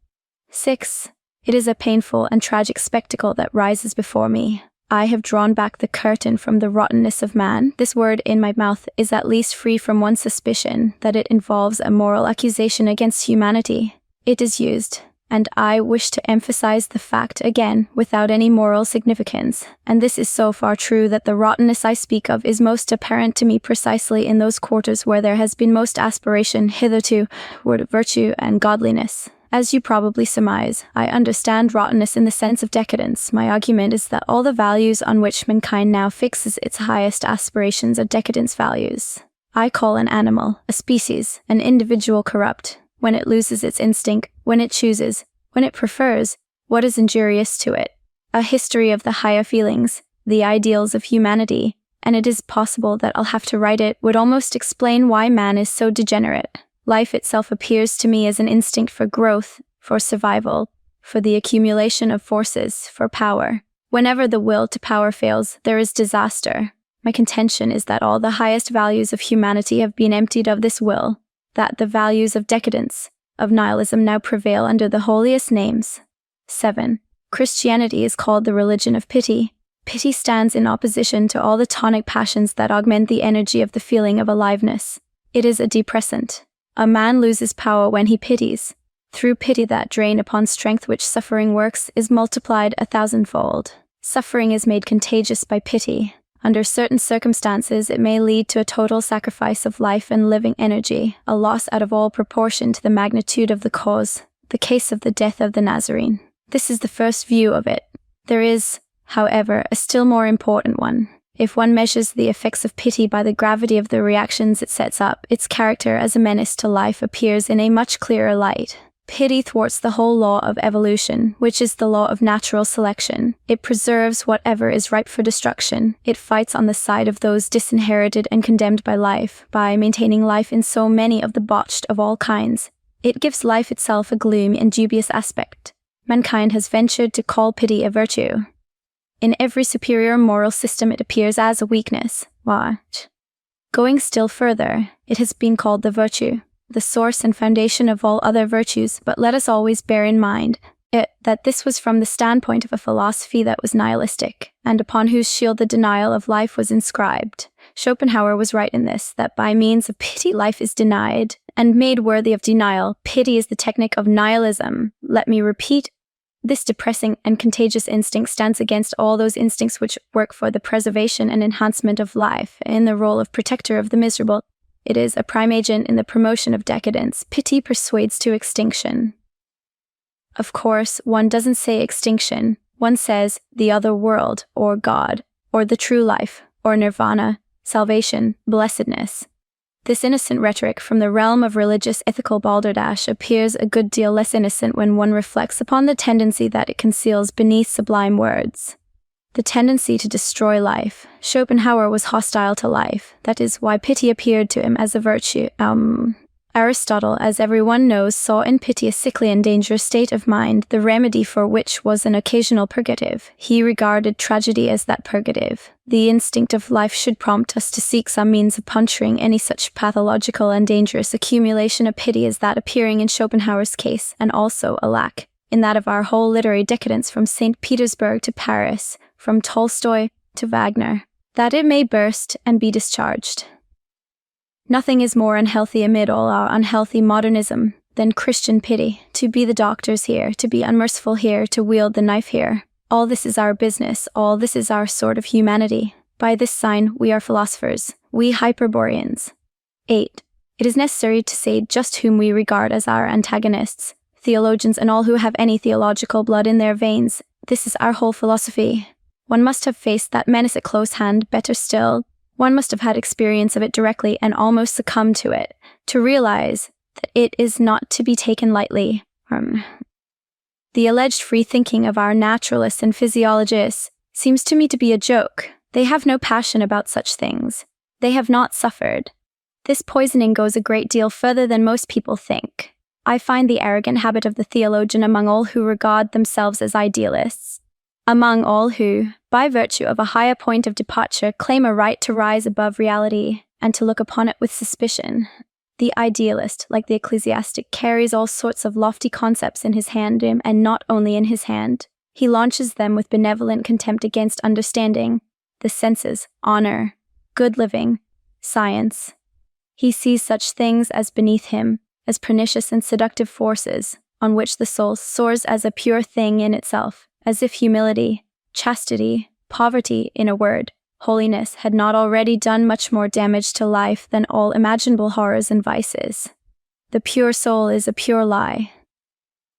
6. It is a painful and tragic spectacle that rises before me. I have drawn back the curtain from the rottenness of man. This word in my mouth is at least free from one suspicion that it involves a moral accusation against humanity. It is used, and I wish to emphasize the fact again without any moral significance, and this is so far true that the rottenness I speak of is most apparent to me precisely in those quarters where there has been most aspiration hitherto toward virtue and godliness. As you probably surmise, I understand rottenness in the sense of decadence. My argument is that all the values on which mankind now fixes its highest aspirations are decadence values. I call an animal, a species, an individual corrupt, when it loses its instinct, when it chooses, when it prefers, what is injurious to it. A history of the higher feelings, the ideals of humanity, and it is possible that I'll have to write it, would almost explain why man is so degenerate. Life itself appears to me as an instinct for growth, for survival, for the accumulation of forces, for power. Whenever the will to power fails, there is disaster. My contention is that all the highest values of humanity have been emptied of this will, that the values of decadence, of nihilism now prevail under the holiest names. 7. Christianity is called the religion of pity. Pity stands in opposition to all the tonic passions that augment the energy of the feeling of aliveness. It is a depressant. A man loses power when he pities. Through pity, that drain upon strength which suffering works is multiplied 1,000-fold. Suffering is made contagious by pity. Under certain circumstances, it may lead to a total sacrifice of life and living energy, a loss out of all proportion to the magnitude of the cause, the case of the death of the Nazarene. This is the first view of it. There is, however, a still more important one. If one measures the effects of pity by the gravity of the reactions it sets up, its character as a menace to life appears in a much clearer light. Pity thwarts the whole law of evolution, which is the law of natural selection. It preserves whatever is ripe for destruction. It fights on the side of those disinherited and condemned by life, by maintaining life in so many of the botched of all kinds. It gives life itself a gloomy and dubious aspect. Mankind has ventured to call pity a virtue. In every superior moral system it appears as a weakness. What? Going still further, it has been called the virtue, the source and foundation of all other virtues, but let us always bear in mind that this was from the standpoint of a philosophy that was nihilistic, and upon whose shield the denial of life was inscribed. Schopenhauer was right in this, that by means of pity life is denied, and made worthy of denial. Pity is the technique of nihilism. Let me repeat, this depressing and contagious instinct stands against all those instincts which work for the preservation and enhancement of life. In the role of protector of the miserable, it is a prime agent in the promotion of decadence. Pity persuades to extinction. Of course, one doesn't say extinction. One says the other world, or God, or the true life, or nirvana, salvation, blessedness. This innocent rhetoric from the realm of religious ethical balderdash appears a good deal less innocent when one reflects upon the tendency that it conceals beneath sublime words. The tendency to destroy life. Schopenhauer was hostile to life. That is why pity appeared to him as a virtue. Aristotle, as everyone knows, saw in pity a sickly and dangerous state of mind, the remedy for which was an occasional purgative. He regarded tragedy as that purgative. The instinct of life should prompt us to seek some means of puncturing any such pathological and dangerous accumulation of pity as that appearing in Schopenhauer's case, and also, alack, in that of our whole literary decadence from St. Petersburg to Paris, from Tolstoy to Wagner, that it may burst and be discharged. Nothing is more unhealthy amid all our unhealthy modernism than Christian pity. To be the doctors here, to be unmerciful here, to wield the knife here. All this is our business, all this is our sort of humanity. By this sign, we are philosophers, we Hyperboreans. 8. It is necessary to say just whom we regard as our antagonists, theologians and all who have any theological blood in their veins. This is our whole philosophy. One must have faced that menace at close hand, better still, one must have had experience of it directly and almost succumbed to it, to realize that it is not to be taken lightly. The alleged free thinking of our naturalists and physiologists seems to me to be a joke. They have no passion about such things. They have not suffered. This poisoning goes a great deal further than most people think. I find the arrogant habit of the theologian among all who regard themselves as idealists, among all who, by virtue of a higher point of departure, claim a right to rise above reality and to look upon it with suspicion. The idealist, like the ecclesiastic, carries all sorts of lofty concepts in his hand, and not only in his hand. He launches them with benevolent contempt against understanding, the senses, honor, good living, science. He sees such things as beneath him, as pernicious and seductive forces, on which the soul soars as a pure thing in itself, as if humility, chastity, poverty, in a word, holiness, had not already done much more damage to life than all imaginable horrors and vices. The pure soul is a pure lie.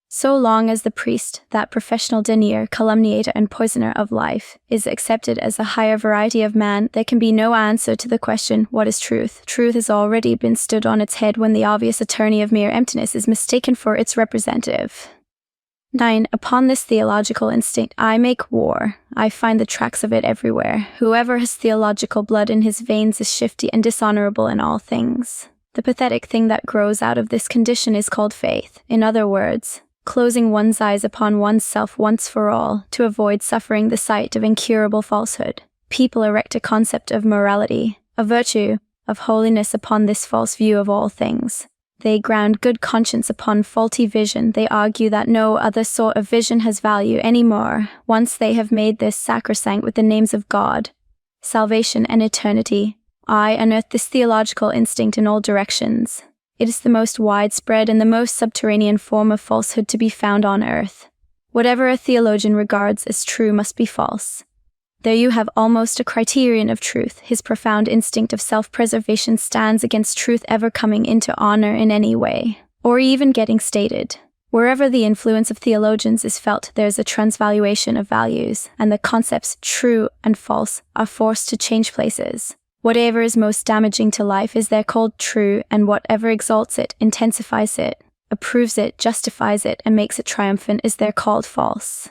So long as the priest, that professional denier, calumniator, and poisoner of life, is accepted as a higher variety of man, there can be no answer to the question, what is truth? Truth has already been stood on its head when the obvious attorney of mere emptiness is mistaken for its representative. 9. Upon this theological instinct I make war. I find the tracks of it everywhere. Whoever has theological blood in his veins is shifty and dishonorable in all things. The pathetic thing that grows out of this condition is called faith. In other words, closing one's eyes upon oneself once for all, to avoid suffering the sight of incurable falsehood. People erect a concept of morality, a virtue, of holiness upon this false view of all things. They ground good conscience upon faulty vision. They argue that no other sort of vision has value any more, once they have made this sacrosanct with the names of God, salvation, and eternity. I unearth this theological instinct in all directions. It is the most widespread and the most subterranean form of falsehood to be found on earth. Whatever a theologian regards as true must be false. There you have almost a criterion of truth. His profound instinct of self-preservation stands against truth ever coming into honor in any way, or even getting stated. Wherever the influence of theologians is felt, there is a transvaluation of values, and the concepts true and false are forced to change places. Whatever is most damaging to life is there called true, and whatever exalts it, intensifies it, approves it, justifies it, and makes it triumphant is there called false.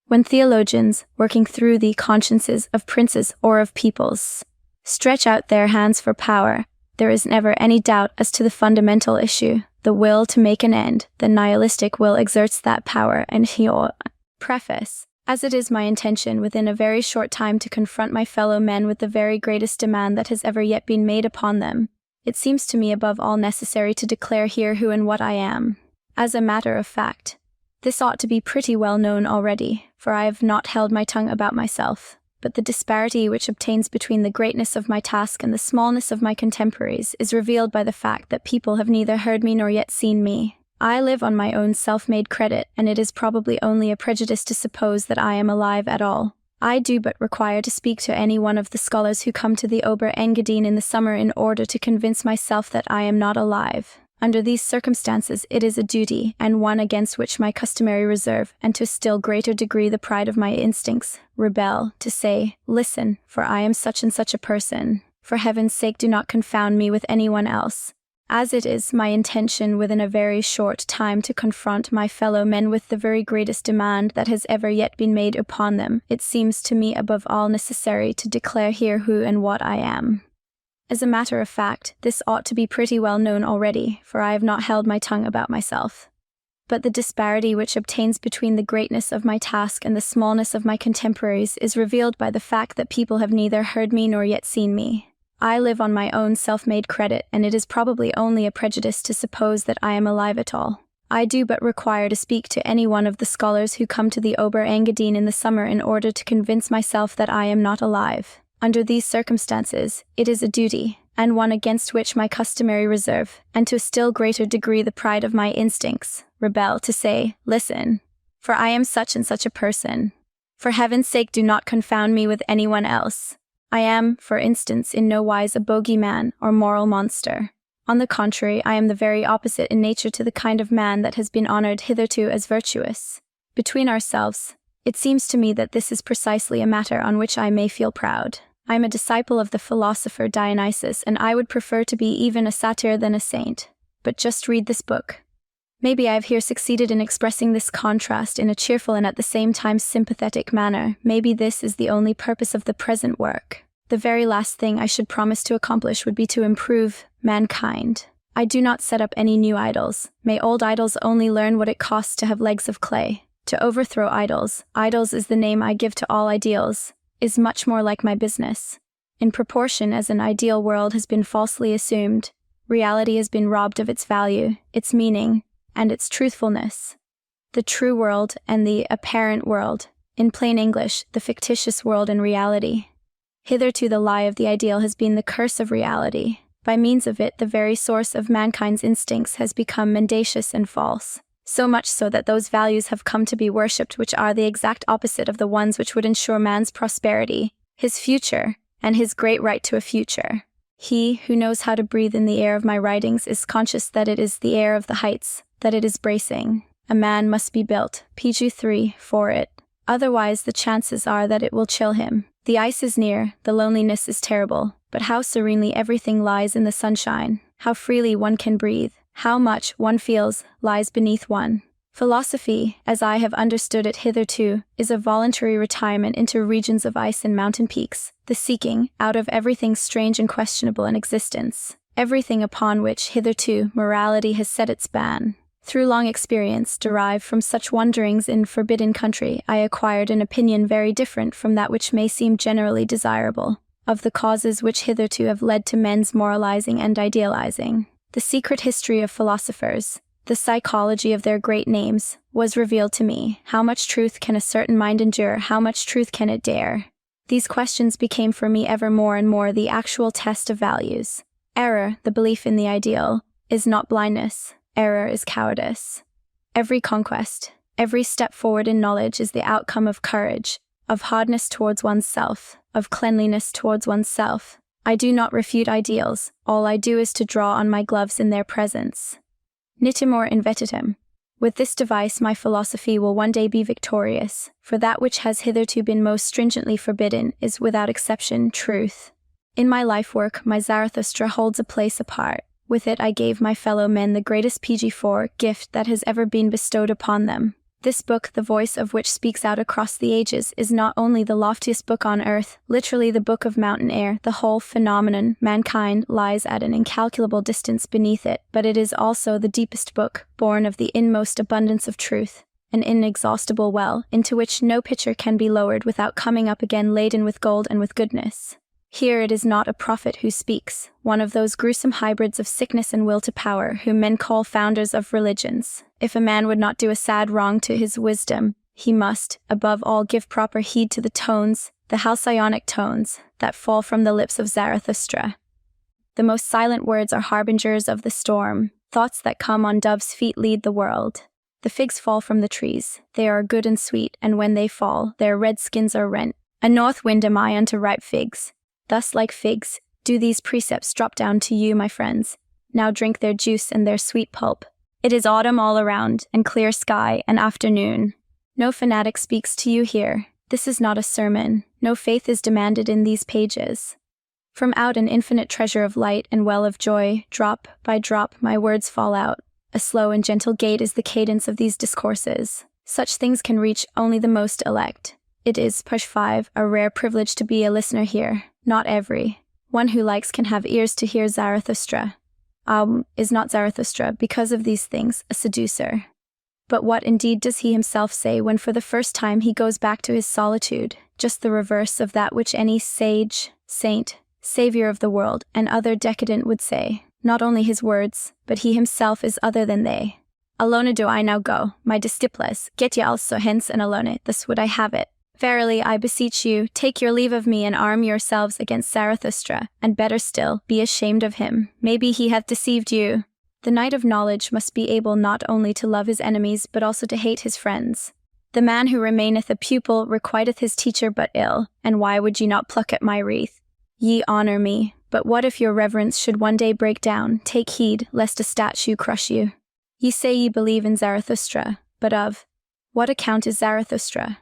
When theologians, working through the consciences of princes or of peoples, stretch out their hands for power, there is never any doubt as to the fundamental issue, the will to make an end. The nihilistic will exerts that power, and here, preface, as it is my intention within a very short time to confront my fellow men with the very greatest demand that has ever yet been made upon them, it seems to me above all necessary to declare here who and what I am. As a matter of fact, this ought to be pretty well known already, for I have not held my tongue about myself. but the disparity which obtains between the greatness of my task and the smallness of my contemporaries is revealed by the fact that people have neither heard me nor yet seen me. I live on my own self-made credit, and it is probably only a prejudice to suppose that I am alive at all. I do but require to speak to any one of the scholars who come to the Ober Engadine in the summer in order to convince myself that I am not alive. Under these circumstances, it is a duty, and one against which my customary reserve, and to a still greater degree the pride of my instincts, rebel, to say, "Listen, for I am such and such a person. For heaven's sake, do not confound me with anyone else." As it is my intention within a very short time to confront my fellow men with the very greatest demand that has ever yet been made upon them, it seems to me above all necessary to declare here who and what I am. As a matter of fact, this ought to be pretty well known already, for I have not held my tongue about myself. But the disparity which obtains between the greatness of my task and the smallness of my contemporaries is revealed by the fact that people have neither heard me nor yet seen me. I live on my own self-made credit, and it is probably only a prejudice to suppose that I am alive at all. I do but require to speak to any one of the scholars who come to the Ober Engadine in the summer in order to convince myself that I am not alive. Under these circumstances, it is a duty, and one against which my customary reserve, and to a still greater degree the pride of my instincts, rebel, to say, "Listen, for I am such and such a person. For heaven's sake, do not confound me with anyone else. I am, for instance, in no wise a bogeyman or moral monster. On the contrary, I am the very opposite in nature to the kind of man that has been honored hitherto as virtuous. Between ourselves, it seems to me that this is precisely a matter on which I may feel proud. I am a disciple of the philosopher Dionysus, and I would prefer to be even a satyr than a saint. But just read this book. Maybe I have here succeeded in expressing this contrast in a cheerful and at the same time sympathetic manner. Maybe this is the only purpose of the present work. The very last thing I should promise to accomplish would be to improve mankind. I do not set up any new idols. May old idols only learn what it costs to have legs of clay. To overthrow idols is the name I give to all ideals, is much more like my business. In proportion as an ideal world has been falsely assumed, reality has been robbed of its value, its meaning, and its truthfulness. The true world and the apparent world, in plain English, the fictitious world and reality. Hitherto the lie of the ideal has been the curse of reality. By means of it, the very source of mankind's instincts has become mendacious and false. So much so that those values have come to be worshipped which are the exact opposite of the ones which would ensure man's prosperity, his future, and his great right to a future. He who knows how to breathe in the air of my writings is conscious that it is the air of the heights, that it is bracing. A man must be built, PG3, for it. Otherwise the chances are that it will chill him. The ice is near, the loneliness is terrible, but how serenely everything lies in the sunshine, how freely one can breathe, how much one feels lies beneath one. Philosophy, as I have understood it hitherto, is a voluntary retirement into regions of ice and mountain peaks, the seeking out of everything strange and questionable in existence, everything upon which hitherto morality has set its ban. Through long experience derived from such wanderings in forbidden country, I acquired an opinion very different from that which may seem generally desirable, of the causes which hitherto have led to men's moralizing and idealizing. The secret history of philosophers, the psychology of their great names, was revealed to me. How much truth can a certain mind endure? How much truth can it dare? These questions became for me ever more and more the actual test of values. Error, the belief in the ideal, is not blindness. Error is cowardice. Every conquest, every step forward in knowledge is the outcome of courage, of hardness towards oneself, of cleanliness towards oneself. I do not refute ideals, all I do is to draw on my gloves in their presence. Nitimur invetitum. With this device my philosophy will one day be victorious, for that which has hitherto been most stringently forbidden is without exception truth. In my life work my Zarathustra holds a place apart. With it I gave my fellow men the greatest PG4 gift that has ever been bestowed upon them. This book, the voice of which speaks out across the ages, is not only the loftiest book on earth, literally the book of mountain air, the whole phenomenon, mankind, lies at an incalculable distance beneath it, but it is also the deepest book, born of the inmost abundance of truth, an inexhaustible well, into which no pitcher can be lowered without coming up again laden with gold and with goodness. Here it is not a prophet who speaks, one of those gruesome hybrids of sickness and will to power whom men call founders of religions. If a man would not do a sad wrong to his wisdom, he must, above all, give proper heed to the tones, the halcyonic tones that fall from the lips of Zarathustra. The most silent words are harbingers of the storm. Thoughts that come on dove's feet lead the world. The figs fall from the trees. They are good and sweet, and when they fall, their red skins are rent. A north wind am I unto ripe figs. Thus, like figs, do these precepts drop down to you, my friends. Now drink their juice and their sweet pulp. It is autumn all around, and clear sky, and afternoon. No fanatic speaks to you here. This is not a sermon. No faith is demanded in these pages. From out an infinite treasure of light and well of joy, drop by drop, my words fall out. A slow and gentle gait is the cadence of these discourses. Such things can reach only the most elect. It is, push 5, a rare privilege to be a listener here. Not every one who likes can have ears to hear Zarathustra. Is not Zarathustra, because of these things, a seducer? But what indeed does he himself say when for the first time he goes back to his solitude? Just the reverse of that which any sage, saint, savior of the world, and other decadent would say. Not only his words, but he himself is other than they. Alone do I now go, my disciples, get ye also hence and alone, thus would I have it. Verily, I beseech you, take your leave of me and arm yourselves against Zarathustra, and better still, be ashamed of him. Maybe he hath deceived you. The knight of knowledge must be able not only to love his enemies, but also to hate his friends. The man who remaineth a pupil requiteth his teacher but ill, and why would ye not pluck at my wreath? Ye honor me, but what if your reverence should one day break down? Take heed, lest a statue crush you. Ye say ye believe in Zarathustra, but of what account is Zarathustra?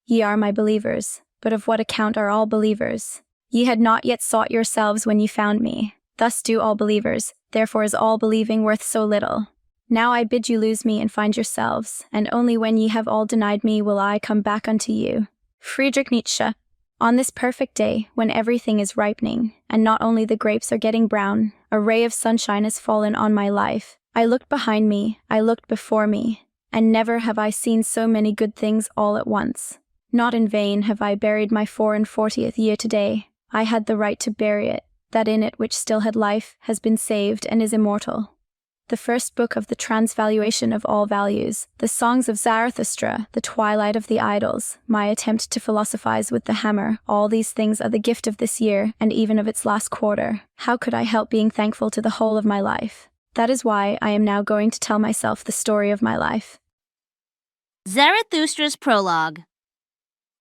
Ye are my believers, but of what account are all believers? Ye had not yet sought yourselves when ye found me. Thus do all believers, therefore is all believing worth so little. Now I bid you lose me and find yourselves, and only when ye have all denied me will I come back unto you. Friedrich Nietzsche. On this perfect day, when everything is ripening, and not only the grapes are getting brown, a ray of sunshine has fallen on my life. I looked behind me, I looked before me, and never have I seen so many good things all at once. Not in vain have I buried my 44th year today. I had the right to bury it, that in it which still had life has been saved and is immortal. The first book of the transvaluation of all values, the songs of Zarathustra, the twilight of the idols, my attempt to philosophize with the hammer, all these things are the gift of this year and even of its last quarter. How could I help being thankful to the whole of my life? That is why I am now going to tell myself the story of my life. Zarathustra's Prologue.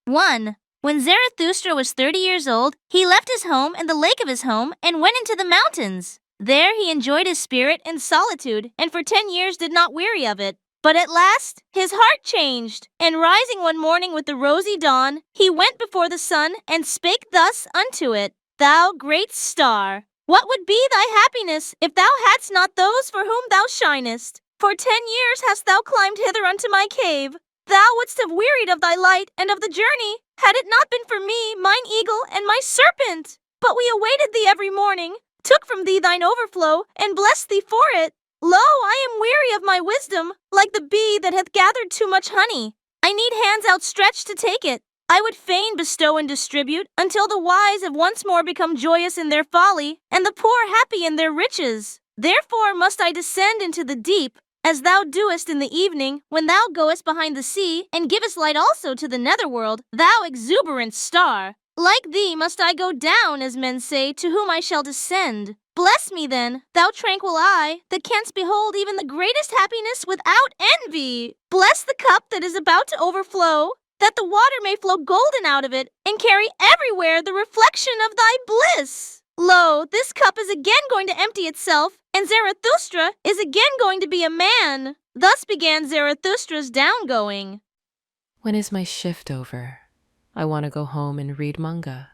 1. When Zarathustra was 30 years old, he left his home and the lake of his home and went into the mountains. There he enjoyed his spirit and solitude, and for 10 years did not weary of it. But at last his heart changed, and rising one morning with the rosy dawn, he went before the sun and spake thus unto it, Thou great star, what would be thy happiness if thou hadst not those for whom thou shinest? For 10 years hast thou climbed hither unto my cave. Thou wouldst have wearied of thy light and of the journey, had it not been for me, mine eagle, and my serpent. But we awaited thee every morning, took from thee thine overflow, and blessed thee for it. Lo, I am weary of my wisdom, like the bee that hath gathered too much honey. I need hands outstretched to take it. I would fain bestow and distribute, until the wise have once more become joyous in their folly, and the poor happy in their riches. Therefore must I descend into the deep, as thou doest in the evening, when thou goest behind the sea, and givest light also to the netherworld, thou exuberant star. Like thee must I go down, as men say, to whom I shall descend. Bless me then, thou tranquil eye, that canst behold even the greatest happiness without envy. Bless the cup that is about to overflow, that the water may flow golden out of it, and carry everywhere the reflection of thy bliss. Lo, this cup is again going to empty itself, and Zarathustra is again going to be a man. Thus began Zarathustra's downgoing. When is my shift over? I want to go home and read manga.